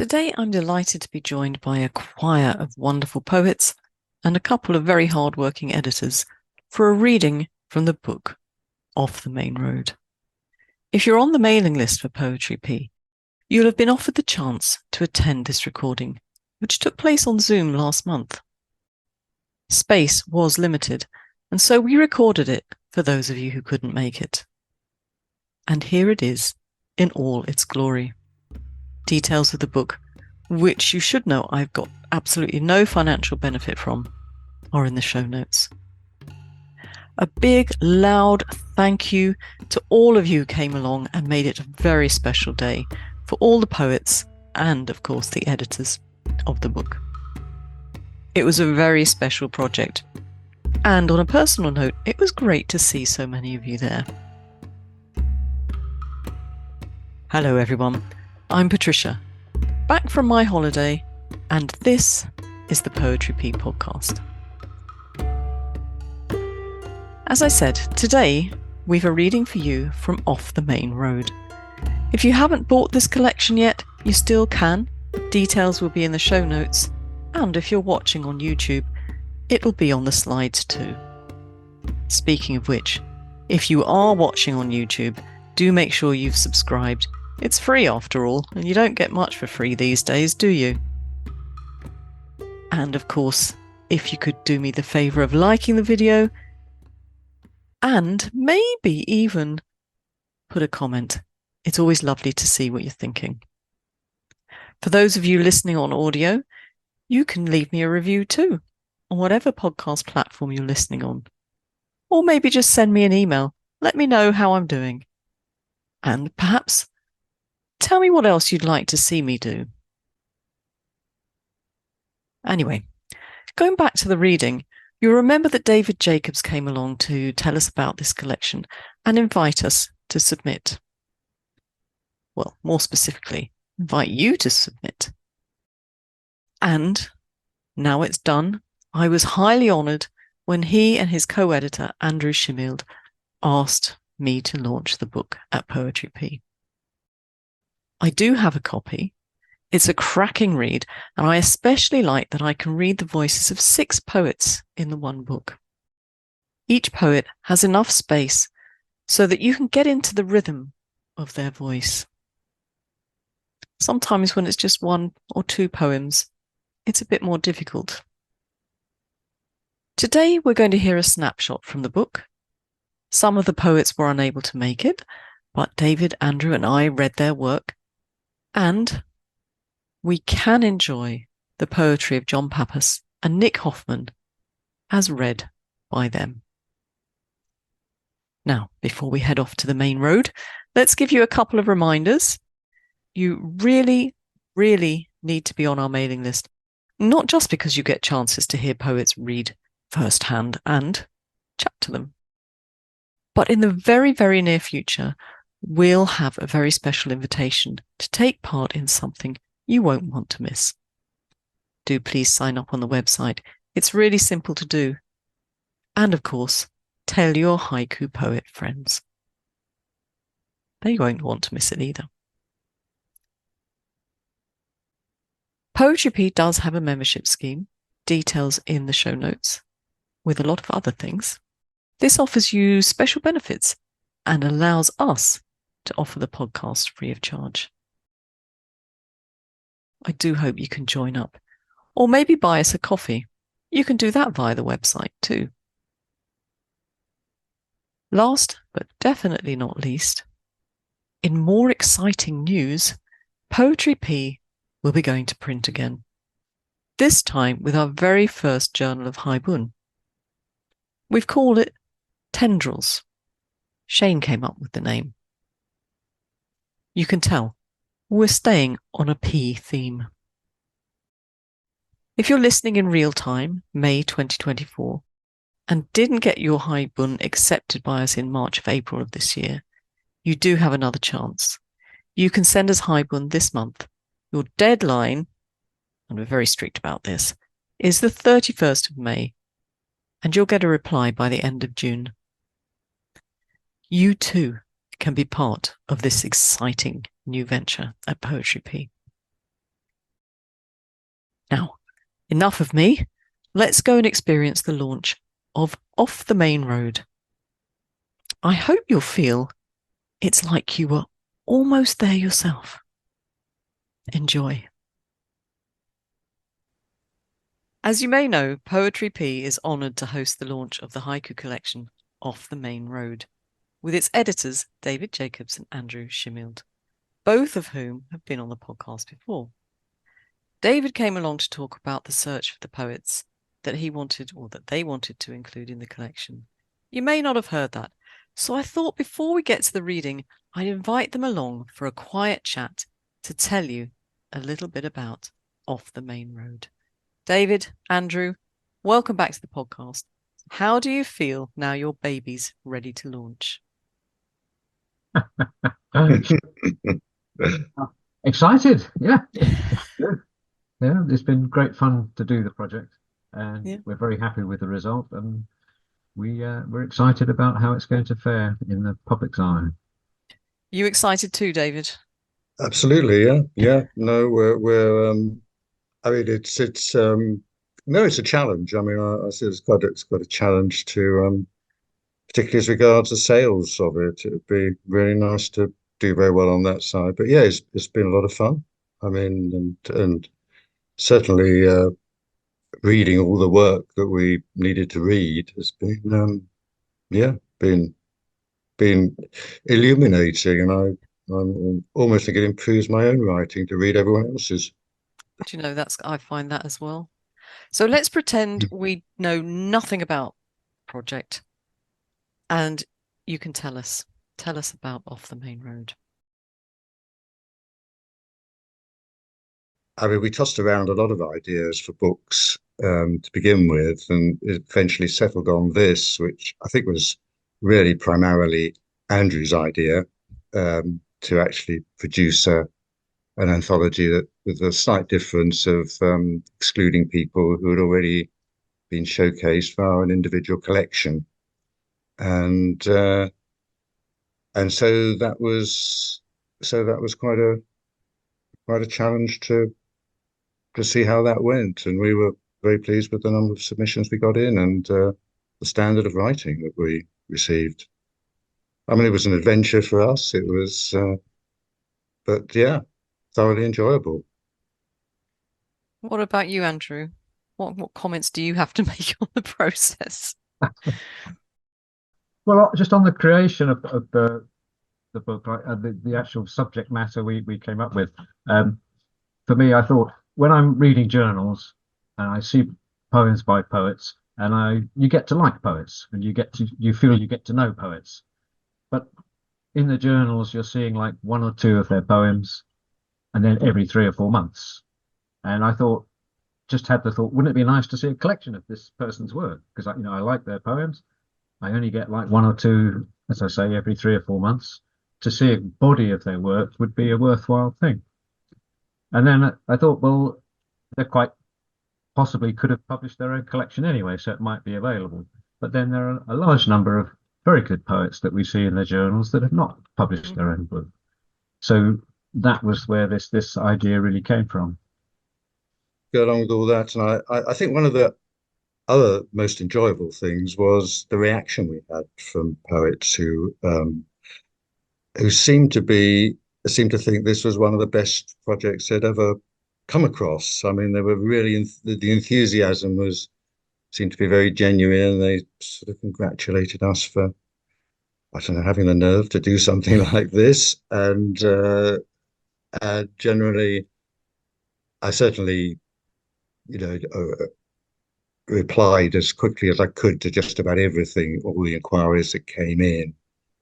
Today I'm delighted to be joined by a choir of wonderful poets and a couple of very hard-working editors for a reading from the book Off the Main Road. If you're on the mailing list for Poetry P, you'll have been offered the chance to attend this recording, which took place on Zoom last month. Space was limited, and so we recorded it for those of you who couldn't make it. And here it is in all its glory. Details of the book, which you should know I've got absolutely no financial benefit from, are in the show notes. A big, loud thank you to all of you who came along and made it a very special day for all the poets and, of course, the editors of the book. It was a very special project, and on a personal note, it was great to see so many of you there. Hello everyone, I'm Patricia, back from my holiday, and this is the Poetry P podcast. As I said, today we've a reading for you from Off the Main Road. If you haven't bought this collection yet, you still can. Details will be in the show notes, and if you're watching on YouTube, it'll be on the slides too. Speaking of which, if you are watching on YouTube, do make sure you've subscribed. It's free after all, and you don't get much for free these days, do you? And of course, if you could do me the favour of liking the video, and maybe even put a comment. It's always lovely to see what you're thinking. For those of you listening on audio, you can leave me a review too, on whatever podcast platform you're listening on. Or maybe just send me an email. Let me know how I'm doing. And perhaps tell me what else you'd like to see me do. Anyway, going back to the reading, you'll remember that David Jacobs came along to tell us about this collection and invite us to submit. Well, more specifically, invite you to submit. And now it's done. I was highly honoured when he and his co-editor, Andrew Shimield, asked me to launch the book at Poetry P. I do have a copy. It's a cracking read, and I especially like that I can read the voices of 6 poets in the one book. Each poet has enough space so that you can get into the rhythm of their voice. Sometimes when it's just 1 or 2 poems, it's a bit more difficult. Today we're going to hear a snapshot from the book. Some of the poets were unable to make it, but David, Andrew, and I read their work, and we can enjoy the poetry of John Pappas and Nick Hoffman as read by them. Now, before we head off to the main road, let's give you a couple of reminders. You really, really need to be on our mailing list, not just because you get chances to hear poets read firsthand and chat to them, but in the very, very near future, we'll have a very special invitation to take part in something you won't want to miss. Do please sign up on the website. It's really simple to do. And of course, tell your haiku poet friends. They won't want to miss it either. Poetry P does have a membership scheme, details in the show notes, with a lot of other things. This offers you special benefits and allows us to offer the podcast free of charge. I do hope you can join up, or maybe buy us a coffee. You can do that via the website too. Last, but definitely not least, in more exciting news, Poetry P will be going to print again. This time with our very first journal of haibun. We've called it Tendrils. Shane came up with the name. You can tell we're staying on a P theme. If you're listening in real time, May 2024, and didn't get your haibun accepted by us in March of April of this year, you do have another chance. You can send us haibun this month. Your deadline, and we're very strict about this, is the 31st of May, and you'll get a reply by the end of June. You too can be part of this exciting new venture at Poetry P. Now, enough of me. Let's go and experience the launch of Off the Main Road. I hope you'll feel it's like you were almost there yourself. Enjoy. As you may know, Poetry P is honoured to host the launch of the haiku collection Off the Main Road, with its editors David Jacobs and Andrew Shimild, both of whom have been on the podcast before. David came along to talk about the search for the poets that he wanted, or that they wanted to include in the collection. You may not have heard that, so I thought before we get to the reading, I'd invite them along for a quiet chat to tell you a little bit about Off the Main Road. David, Andrew, welcome back to the podcast. How do you feel now your baby's ready to launch? Excited, yeah. Yeah, it's been great fun to do the project, and we're very happy with the result, and we're excited about how it's going to fare in the public's eye. You excited too, David? Absolutely, yeah, yeah. No, we're I mean, no, it's a challenge. I mean, I see it's quite a challenge to particularly as regards the sales of it. It would be really nice to do very well on that side. But yeah, it's been a lot of fun. I mean, and certainly reading all the work that we needed to read has been yeah, been illuminating, and I'm almost think it improves my own writing to read everyone else's. Do you know, I find that as well. So let's pretend we know nothing about the project, and you can tell us about Off the Main Road. I mean, we tossed around a lot of ideas for books to begin with, and eventually settled on this, which I think was really primarily Andrew's idea, to actually produce an anthology that with a slight difference of excluding people who had already been showcased via an individual collection, and so that was quite a challenge to see how that went, and we were very pleased with the number of submissions we got in, and the standard of writing that we received. I mean, it was an adventure for us. It was, but yeah, thoroughly enjoyable. What about you, Andrew? What comments do you have to make on the process? Well, just on the creation of the book, right, the actual subject matter we came up with. For me, I thought when I'm reading journals and I see poems by poets, and you get to like poets, and you feel you get to know poets, but in the journals you're seeing like one or two of their poems, and then every 3 or 4 months. And I thought, just had the thought, wouldn't it be nice to see a collection of this person's work? Because I like their poems. I only get like one or two, as I say, every 3 or 4 months. To see a body of their work would be a worthwhile thing. And then I thought, well, they quite possibly could have published their own collection anyway, so it might be available. But then there are a large number of very good poets that we see in their journals that have not published their own book. So that was where this idea really came from. Go along with all that, and I think one of the other most enjoyable things was the reaction we had from poets who seemed to think this was one of the best projects they'd ever come across. I mean, they were really the enthusiasm seemed to be very genuine, and they sort of congratulated us for, I don't know, having the nerve to do something like this. And generally, I certainly, you know, replied as quickly as I could to just about everything, all the inquiries that came in.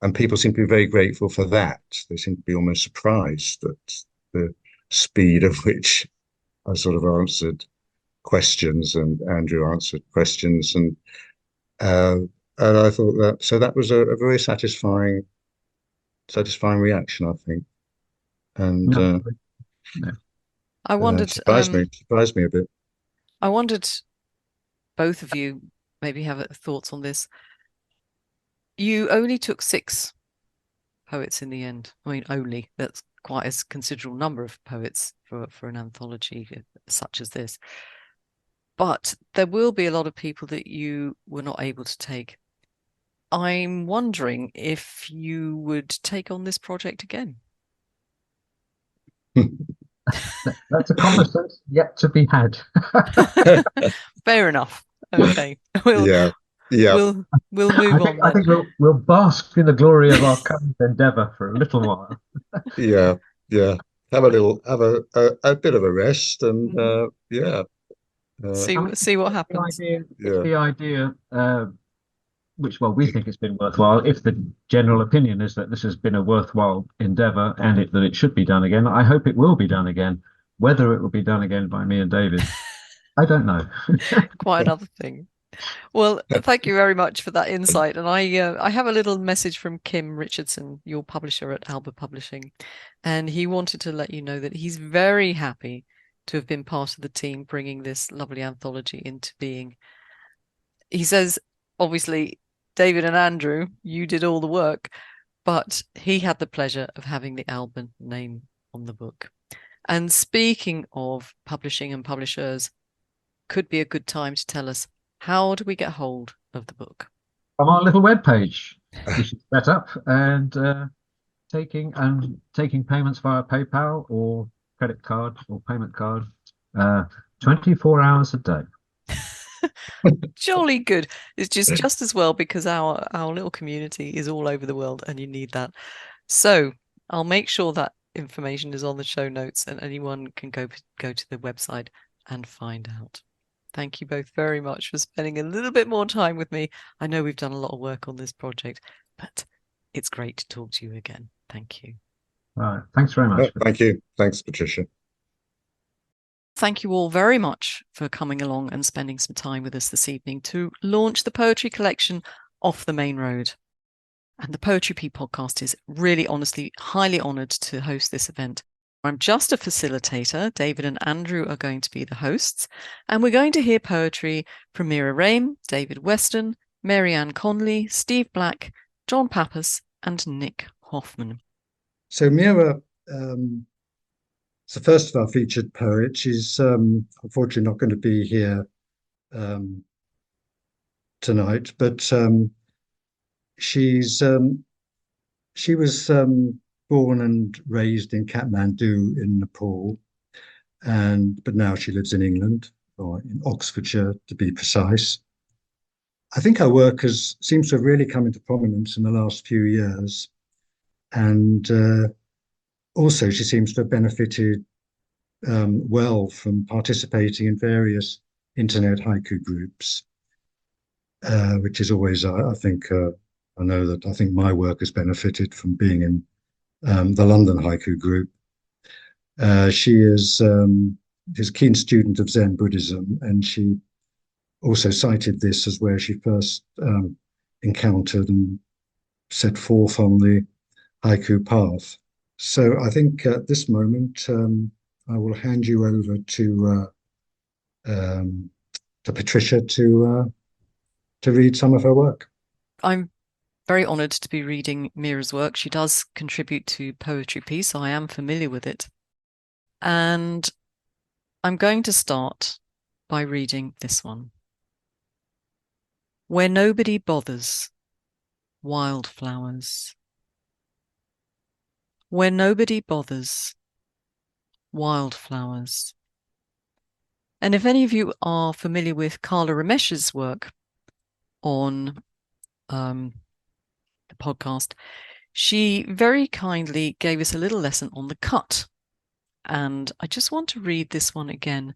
And people seem to be very grateful for that. They seem to be almost surprised at the speed of which I sort of answered questions, and Andrew answered questions, uh, and I thought that was a very satisfying reaction, I think, and No, no. I wondered, surprised me a bit. I wondered, both of you maybe have thoughts on this. You only took 6 poets in the end. I mean, only, that's quite a considerable number of poets for an anthology such as this. But there will be a lot of people that you were not able to take. I'm wondering if you would take on this project again. That's a conversation yet to be had. Fair enough. Okay. We'll Yeah, yeah, we'll move on I then. think we'll bask in the glory of our current endeavour for a little while. yeah, yeah. Have a bit of a rest, and yeah, I mean, See what it's the happens. idea, it's yeah. the idea, which, well, we think it's been worthwhile. If the general opinion is that this has been a worthwhile endeavour and that it should be done again, I hope it will be done again. Whether it will be done again by me and David, I don't know. Quite another thing. Well, thank you very much for that insight. And I have a little message from Kim Richardson, your publisher at Alba Publishing, and he wanted to let you know that he's very happy to have been part of the team bringing this lovely anthology into being. He says, obviously, David and Andrew, you did all the work, but he had the pleasure of having the Alba name on the book. And speaking of publishing and publishers, could be a good time to tell us, how do we get hold of the book? From our little webpage, which is set up and taking payments via PayPal or credit card or payment card, 24 hours a day. Jolly good. It's just as well because our little community is all over the world and you need that. So I'll make sure that information is on the show notes and anyone can go to the website and find out. Thank you both very much for spending a little bit more time with me. I know we've done a lot of work on this project, but it's great to talk to you again. Thank you. All right. Thanks very much. Thank you. Thanks, Patricia. Thank you all very much for coming along and spending some time with us this evening to launch the poetry collection Off the Main Road. And the Poetry Pea podcast is really, honestly, highly honoured to host this event. I'm just a facilitator. David and Andrew are going to be the hosts, and we're going to hear poetry from Mira Rame, David Weston, Marianne Conley, Steve Black, John Pappas, and Nick Hoffman. So Mira, it's the first of our featured poets. She's unfortunately not going to be here tonight, but she was born and raised in Kathmandu in Nepal, but now she lives in England, or in Oxfordshire to be precise. I think her work seems to have really come into prominence in the last few years, and also she seems to have benefited well from participating in various internet haiku groups, which is always, I think, I know that I think my work has benefited from being in the London Haiku Group. She is a keen student of Zen Buddhism, and she also cited this as where she first encountered and set forth on the haiku path. So I think at this moment, I will hand you over to Patricia to read some of her work. I'm very honoured to be reading Mira's work. She does contribute to Poetry Pea, so I am familiar with it. And I'm going to start by reading this one. Where Nobody Bothers, Wildflowers. Where Nobody Bothers, Wildflowers. And if any of you are familiar with Carla Ramesh's work on the podcast, she very kindly gave us a little lesson on the cut. And I just want to read this one again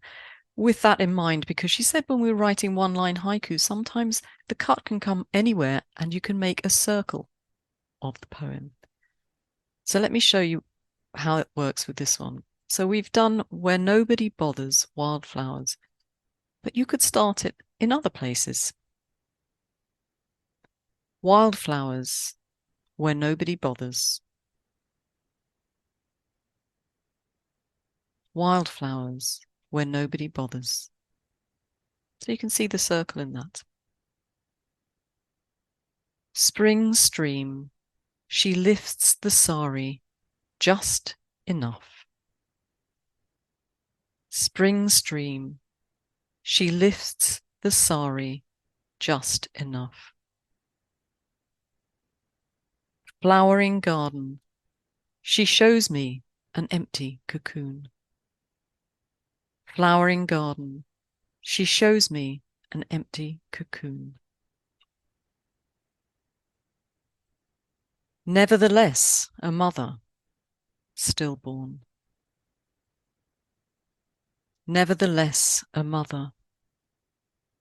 with that in mind, because she said when we were writing one-line haiku, sometimes the cut can come anywhere and you can make a circle of the poem. So let me show you how it works with this one. So we've done Where Nobody Bothers, Wildflowers, but you could start it in other places. Wildflowers, where nobody bothers. Wildflowers, where nobody bothers. So you can see the circle in that. Spring stream, she lifts the sari just enough. Spring stream, she lifts the sari just enough. Flowering garden, she shows me an empty cocoon. Flowering garden, she shows me an empty cocoon. Nevertheless, a mother, stillborn. Nevertheless, a mother,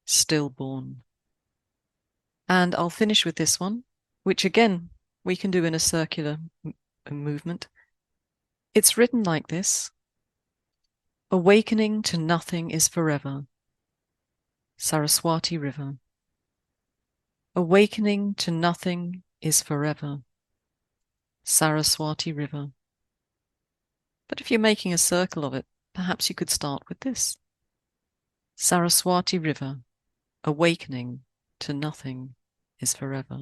stillborn. And I'll finish with this one, which again, we can do in a circular movement. It's written like this. Awakening to nothing is forever. Saraswati River. Awakening to nothing is forever. Saraswati River. But if you're making a circle of it, perhaps you could start with this. Saraswati River, awakening to nothing is forever.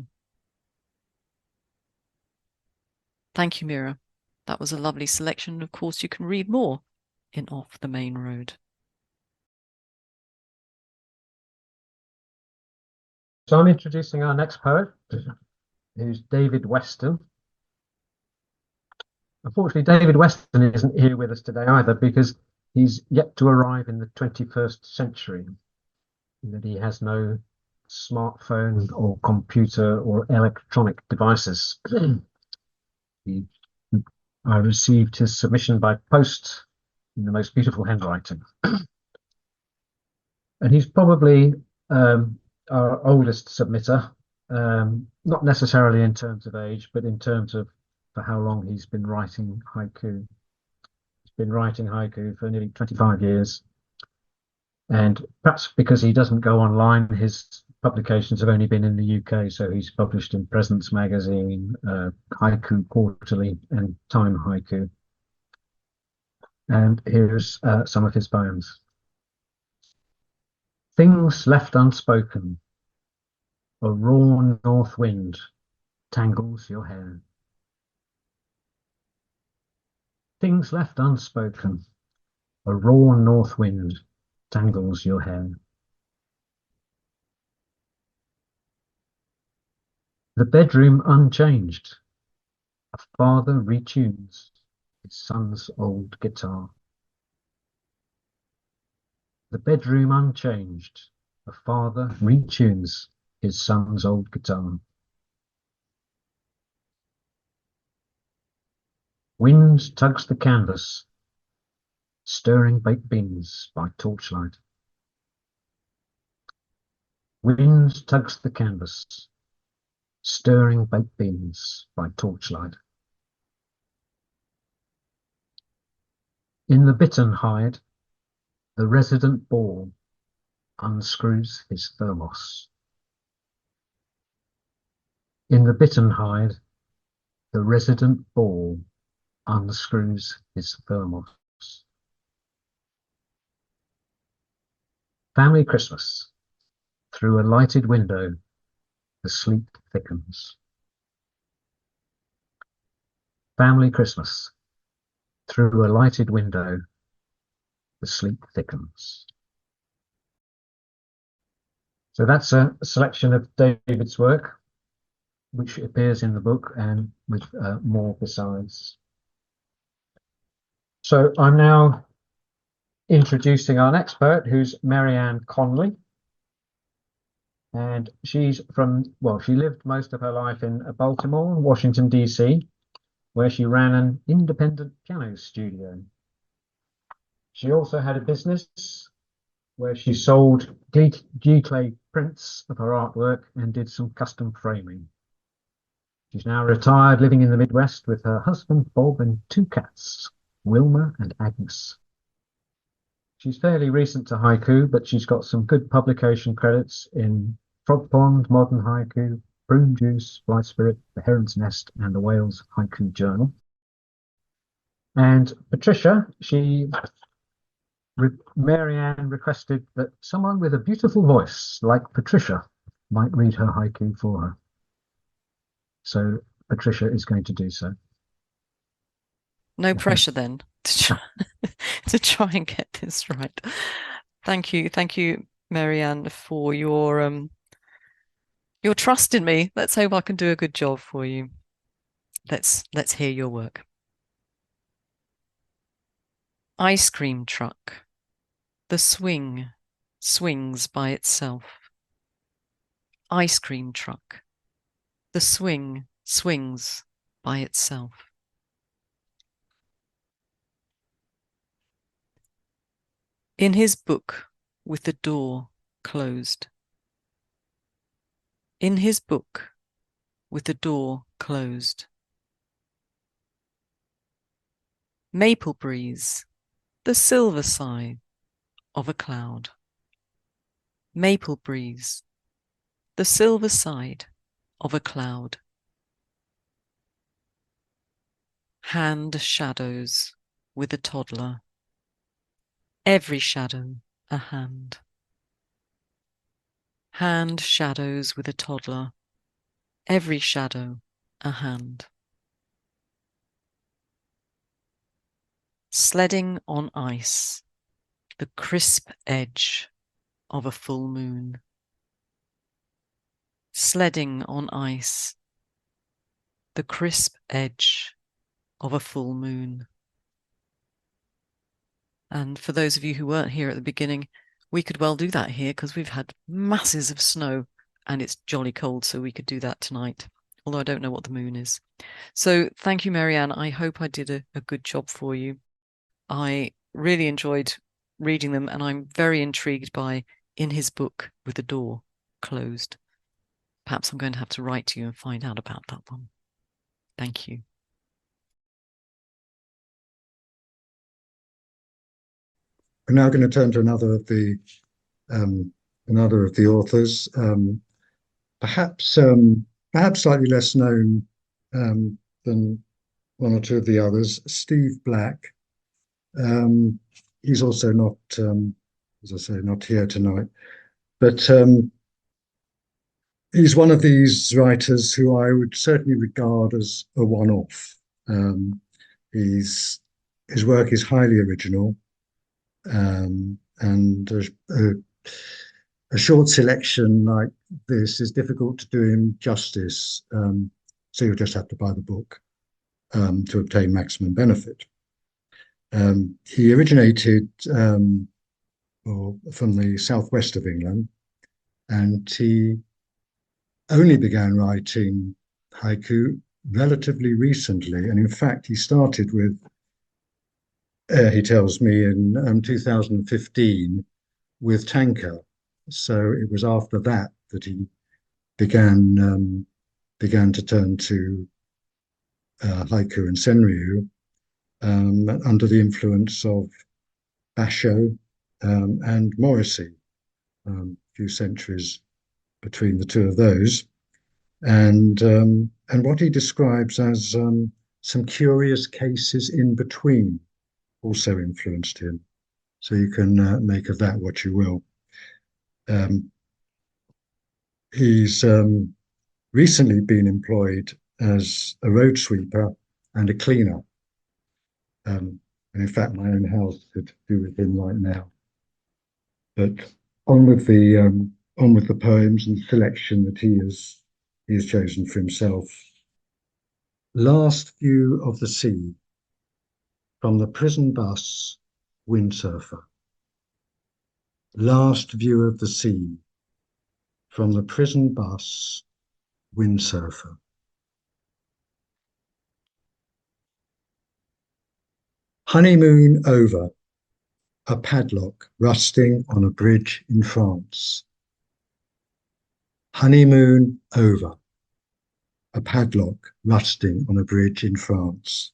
Thank you, Mira. That was a lovely selection. Of course, you can read more in Off the Main Road. So I'm introducing our next poet, who's David Weston. Unfortunately, David Weston isn't here with us today either because he's yet to arrive in the 21st century, that he has no smartphone or computer or electronic devices. I received his submission by post in the most beautiful handwriting. And he's probably our oldest submitter, not necessarily in terms of age, but in terms of for how long he's been writing haiku. He's been writing haiku for nearly 25 years. And perhaps because he doesn't go online, his publications have only been in the UK. So he's published in Presence Magazine, Haiku Quarterly, and Time Haiku. And here's some of his poems. Things left unspoken. A raw north wind tangles your hair. Things left unspoken. A raw north wind tangles your hair. The bedroom unchanged. A father retunes his son's old guitar. The bedroom unchanged. A father retunes his son's old guitar. Wind tugs the canvas, stirring baked beans by torchlight. Wind tugs the canvas, stirring baked beans by torchlight. In the bittern hide, the resident ball unscrews his thermos. In the bittern hide, the resident ball unscrews his thermos. Family Christmas. Through a lighted window, the sleep thickens. Family Christmas. Through a lighted window, the sleep thickens. So that's a selection of David's work, which appears in the book and with more besides. So I'm now introducing our next poet, who's Marianne Conley. And she's from, well, she lived most of her life in Baltimore, Washington, D.C., where she ran an independent piano studio. She also had a business where she sold G-clay prints of her artwork and did some custom framing. She's now retired, living in the Midwest with her husband, Bob, and two cats, Wilma and Agnes. She's fairly recent to haiku, but she's got some good publication credits in Frog Pond, Modern Haiku, Prune Juice, Fly Spirit, The Heron's Nest, and the Wales Haiku Journal. And Patricia, Marianne requested that someone with a beautiful voice like Patricia might read her haiku for her. So Patricia is going to do so. No pressure then to try and get this right. Thank you, Marianne, for your trust in me. Let's hope I can do a good job for you. Let's hear your work. Ice cream truck. The swing swings by itself. Ice cream truck. The swing swings by itself. In his book with the door closed. In his book with the door closed. Maple breeze, the silver side of a cloud. Maple breeze, the silver side of a cloud. Hand shadows with a toddler. Every shadow a hand. Hand shadows with a toddler. Every shadow a hand. Sledding on ice, the crisp edge of a full moon. Sledding on ice, the crisp edge of a full moon. And for those of you who weren't here at the beginning, we could well do that here because we've had masses of snow and it's jolly cold, so we could do that tonight, although I don't know what the moon is. So thank you, Marianne. I hope I did a good job for you. I really enjoyed reading them, and I'm very intrigued by in his book with the door closed. Perhaps I'm going to have to write to you and find out about that one. Thank you. We're now going to turn to another of the authors, perhaps slightly less known than one or two of the others. Steve Black. He's also not, as I say, not here tonight, but he's one of these writers who I would certainly regard as a one-off. His work is highly original, and a short selection like this is difficult to do him justice. So you'll just have to buy the book to obtain maximum benefit. He originated from the southwest of England, and he only began writing haiku relatively recently. And in fact, he started with, he tells me, in 2015 with tanka. So it was after that that he began to turn to haiku and senryū, under the influence of Basho and Morrissey, a few centuries between the two of those, and what he describes as some curious cases in between also influenced him. So you can make of that what you will. He's recently been employed as a road sweeper and a cleaner. And in fact, my own house could do with him right now. But on with the poems and selection that he has chosen for himself. Last View of the Sea from the Prison Bus, Windsurfer. Last View of the Sea from the Prison Bus, Windsurfer. Honeymoon over, a padlock rusting on a bridge in France. Honeymoon over, a padlock rusting on a bridge in France.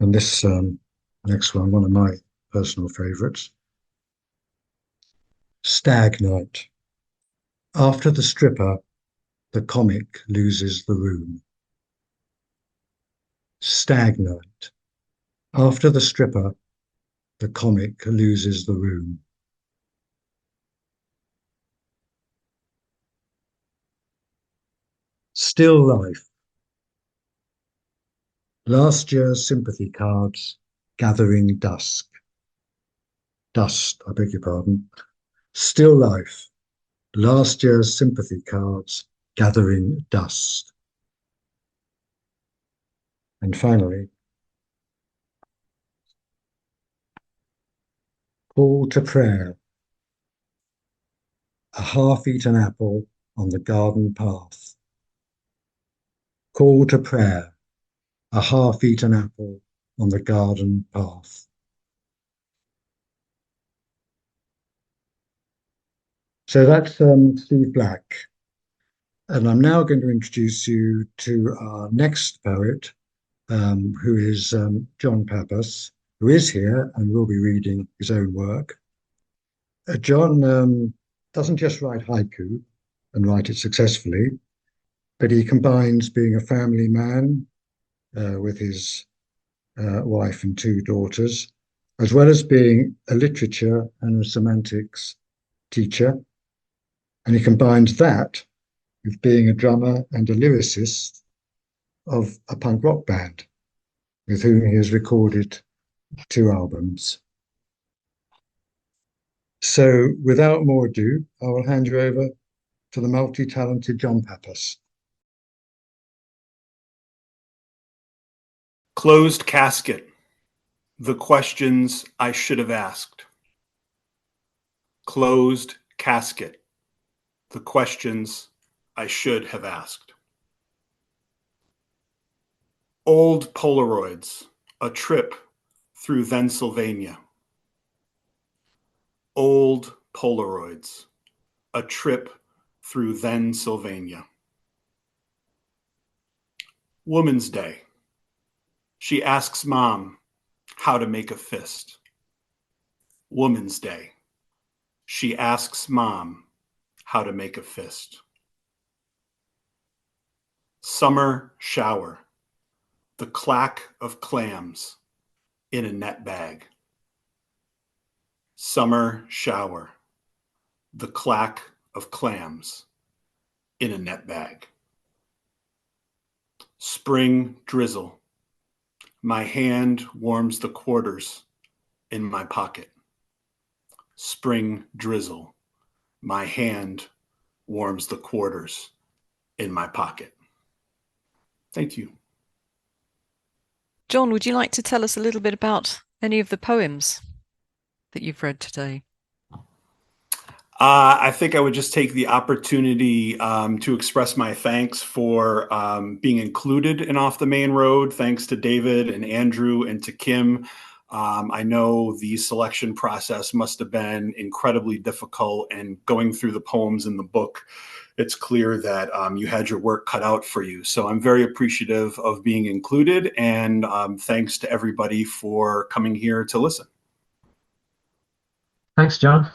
And this next one of my personal favourites. Stag Night. After the stripper, the comic loses the room. Stag Night. After the stripper, the comic loses the room. Still Life Last year's sympathy cards gathering dusk. Dust, I beg your pardon. Still life. Last year's sympathy cards gathering dust. And finally, call to prayer. A half-eaten apple on the garden path. Call to prayer. A half-eaten apple on the garden path. So that's Steve Black. And I'm now going to introduce you to our next poet, who is John Pappas, who is here and will be reading his own work. John doesn't just write haiku and write it successfully, but he combines being a family man with his wife and two daughters, as well as being a literature and a semantics teacher. And he combines that with being a drummer and a lyricist of a punk rock band with whom he has recorded 2 albums. So without more ado, I will hand you over to the multi-talented John Pappas. Closed casket. The questions I should have asked. Closed casket. The questions I should have asked. Old Polaroids, a trip through Pennsylvania. Old Polaroids, a trip through Pennsylvania. Woman's Day. She asks Mom how to make a fist. Woman's Day. She asks Mom how to make a fist. Summer shower. The clack of clams in a net bag. Summer shower. The clack of clams in a net bag. Spring drizzle. My hand warms the quarters in my pocket. Spring drizzle. My hand warms the quarters in my pocket. Thank you. John, would you like to tell us a little bit about any of the poems that you've read today? I think I would just take the opportunity to express my thanks for being included in Off the Main Road. Thanks to David and Andrew and to Kim. I know the selection process must have been incredibly difficult, and going through the poems in the book, it's clear that you had your work cut out for you. So I'm very appreciative of being included, and thanks to everybody for coming here to listen. Thanks, John.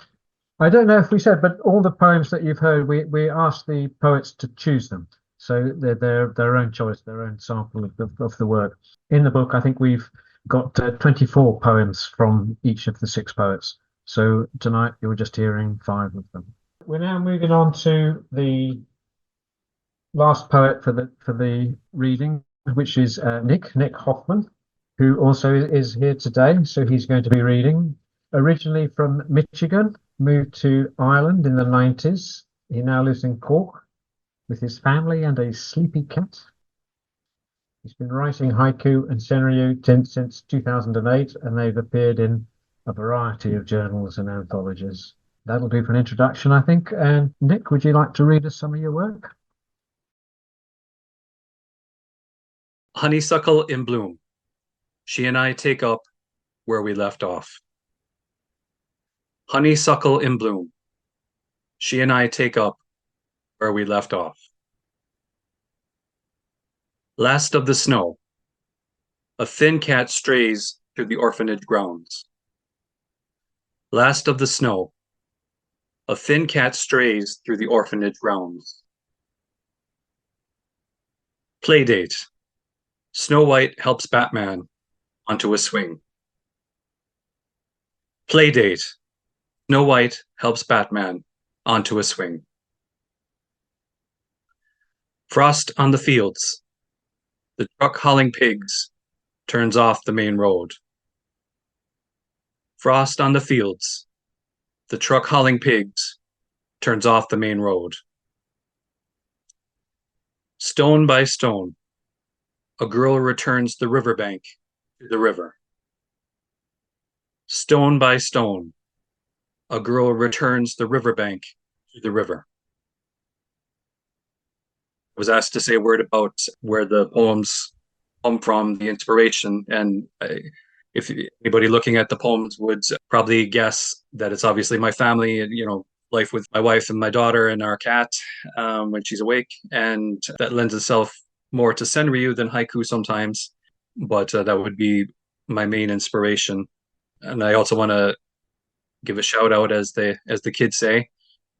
I don't know if we said, but all the poems that you've heard, we asked the poets to choose them. So they're their own choice, their own sample of the work. In the book, I think we've got 24 poems from each of the 6 poets. So tonight you were just hearing 5 of them. We're now moving on to the last poet for the reading, which is Nick Hoffman, who also is here today. So he's going to be reading. Originally from Michigan, moved to Ireland in the 90s. He now lives in Cork with his family and a sleepy cat. He's been writing haiku and senryū since 2008, and they've appeared in a variety of journals and anthologies. That'll do for an introduction, I think. And Nick, would you like to read us some of your work? Honeysuckle in bloom. She and I take up where we left off. Honeysuckle in bloom. She and I take up where we left off. Last of the snow. A thin cat strays through the orphanage grounds. Last of the snow. A thin cat strays through the orphanage grounds. Playdate. Snow White helps Batman onto a swing. Playdate. Snow White helps Batman onto a swing. Frost on the fields. The truck hauling pigs turns off the main road. Frost on the fields. The truck hauling pigs turns off the main road. Stone by stone, a girl returns the riverbank to the river. Stone by stone, a girl returns the riverbank to the river. I was asked to say a word about where the poems come from, the inspiration, and if anybody looking at the poems would probably guess that it's obviously my family and, life with my wife and my daughter and our cat when she's awake. And that lends itself more to senryū than haiku sometimes, but that would be my main inspiration. And I also want to give a shout out, as the kids say,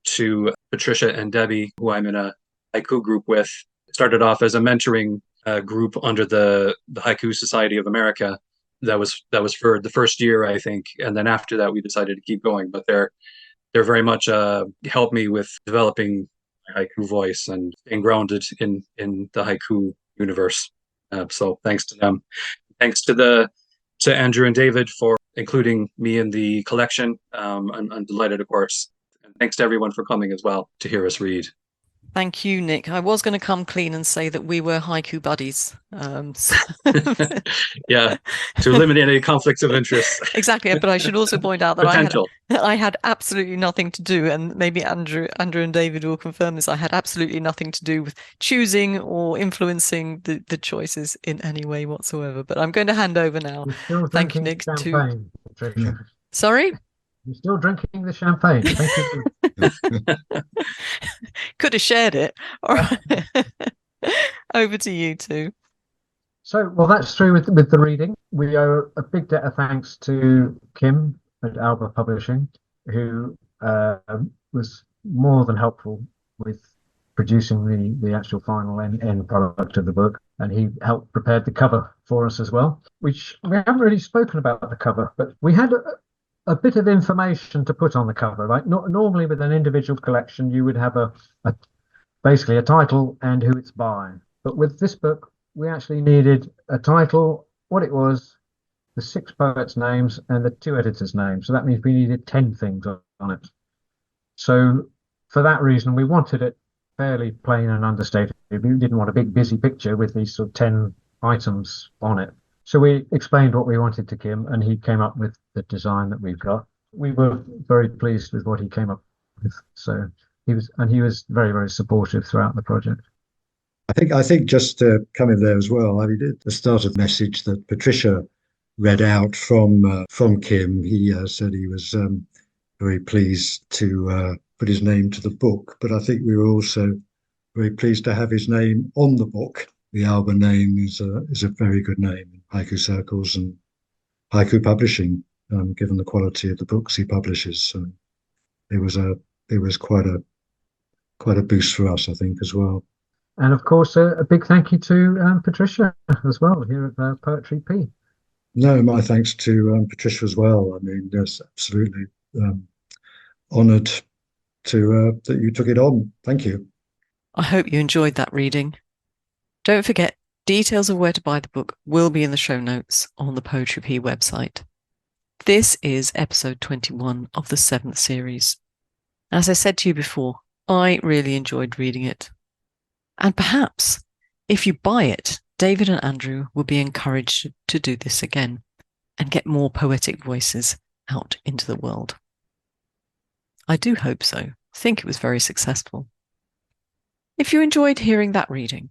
to Patricia and Debbie, who I'm in a haiku group with. It started off as a mentoring group under the Haiku Society of America. That was for the first year, I think, and then after that we decided to keep going. But they're very much helped me with developing my haiku voice and staying grounded in the haiku universe. So thanks to them. Thanks to Andrew and David for including me in the collection. I'm delighted, of course. And thanks to everyone for coming as well to hear us read. Thank you, Nick. I was going to come clean and say that we were haiku buddies. Yeah, to eliminate any conflicts of interest. Exactly, but I should also point out that Potential. I had absolutely nothing to do, and maybe Andrew and David will confirm this, I had absolutely nothing to do with choosing or influencing the choices in any way whatsoever. But I'm going to hand over now. Thank you, Nick. Champagne, Patricia. Sorry? You're still drinking the champagne. Thank you. Could have shared it. All right. Over to you two. So, well, that's through with the reading. We owe a big debt of thanks to Kim at Alba Publishing, who was more than helpful with producing the actual final end product of the book, and he helped prepare the cover for us as well, which we haven't really spoken about the cover, but we had a bit of information to put on the cover. Like normally with an individual collection, you would have basically a title and who it's by. But with this book, we actually needed a title, what it was, the 6 poets' names, and the 2 editors' names. So that means we needed 10 things on it. So for that reason, we wanted it fairly plain and understated. We didn't want a big busy picture with these sort of 10 items on it. So we explained what we wanted to Kim, and he came up with the design that we've got. We were very pleased with what he came up with. So he was very, very supportive throughout the project. I think just to come in there as well, I mean, at the start of the message that Patricia read out from Kim, he said he was very pleased to put his name to the book, but I think we were also very pleased to have his name on the book. The Alba name is a very good name in haiku circles and haiku publishing, given the quality of the books he publishes. So it was quite a boost for us, I think, as well. And of course, a big thank you to Patricia as well here at Poetry P. No, my thanks to Patricia as well. I mean, yes, absolutely honoured to that you took it on. Thank you. I hope you enjoyed that reading. Don't forget, details of where to buy the book will be in the show notes on the Poetry P website. This is episode 21 of the 7th series. As I said to you before, I really enjoyed reading it. And perhaps, if you buy it, David and Andrew will be encouraged to do this again and get more poetic voices out into the world. I do hope so. I think it was very successful. If you enjoyed hearing that reading,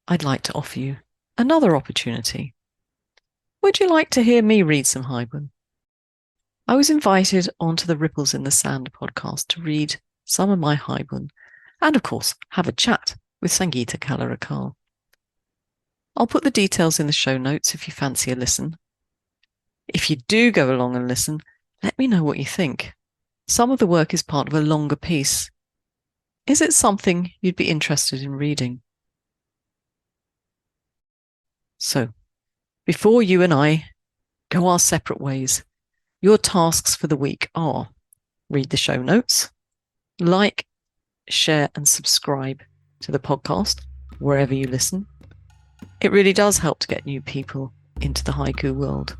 I'd like to offer you another opportunity. Would you like to hear me read some haiku? I was invited onto the Ripples in the Sand podcast to read some of my haiku and, of course, have a chat with Sangeeta Kalarakal. I'll put the details in the show notes if you fancy a listen. If you do go along and listen, let me know what you think. Some of the work is part of a longer piece. Is it something you'd be interested in reading? So, before you and I go our separate ways, your tasks for the week are: read the show notes, like, share and subscribe to the podcast wherever you listen. It really does help to get new people into the haiku world.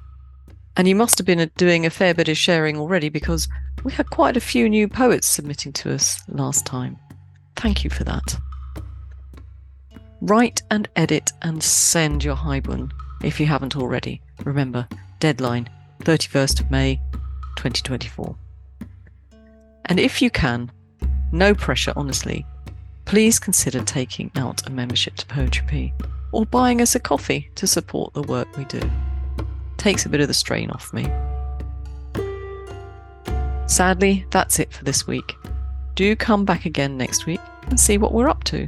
And you must have been doing a fair bit of sharing already, because we had quite a few new poets submitting to us last time. Thank you for that. Write and edit and send your haibun if you haven't already. Remember, deadline 31st of May 2024. And if you can, no pressure honestly, please consider taking out a membership to Poetry P or buying us a coffee to support the work we do. Takes a bit of the strain off me. Sadly, that's it for this week. Do come back again next week and see what we're up to.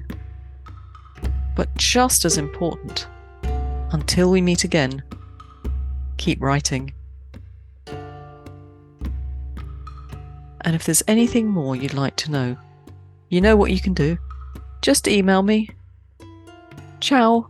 But just as important, until we meet again, keep writing. And if there's anything more you'd like to know, you know what you can do. Just email me. Ciao.